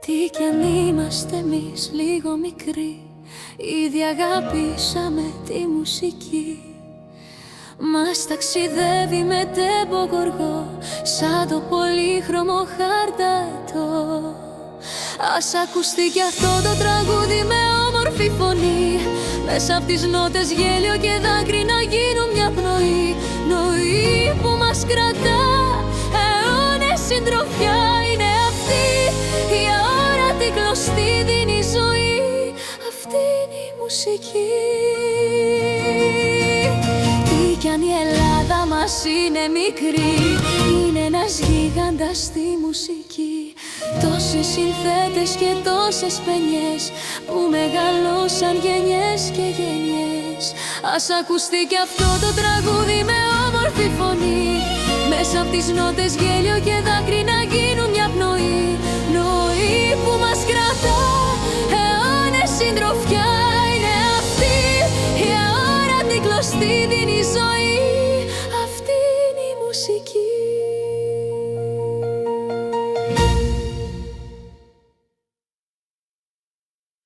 Τι κι αν είμαστε εμείς λίγο μικροί, ήδη αγάπησαμε τη μουσική. Μας ταξιδεύει με τέμπο γοργό, σαν το πολύχρωμο χάρτατο. Ας ακουστεί κι αυτό το τραγούδι με όμορφη φωνή, μέσα απ' τις νότες γέλιο και δάκρυ να γίνουν μια πνοή. Νοή που μας κρατά, αιώνες συντροφιά είναι αυτή. Η αόρατη κλωστή δίνει ζωή, αυτή είναι η μουσική. Τι κι αν η Ελλάδα μας είναι μικρή, είναι ένας γίγαντας στη μουσική. Τόσες συνθέτες και τόσες παινιές που μεγαλώσαν γενιές και γενιές. Ας ακουστεί κι αυτό το τραγούδι με όμορφη φωνή, μέσα απ' τις νότες γέλιο και δάκρυ να γίνουν μια πνοή. Νοή που μας κρατά, αιώνες συντροφιά είναι αυτή. Η αόρατη κλωστή δίνει ζωή,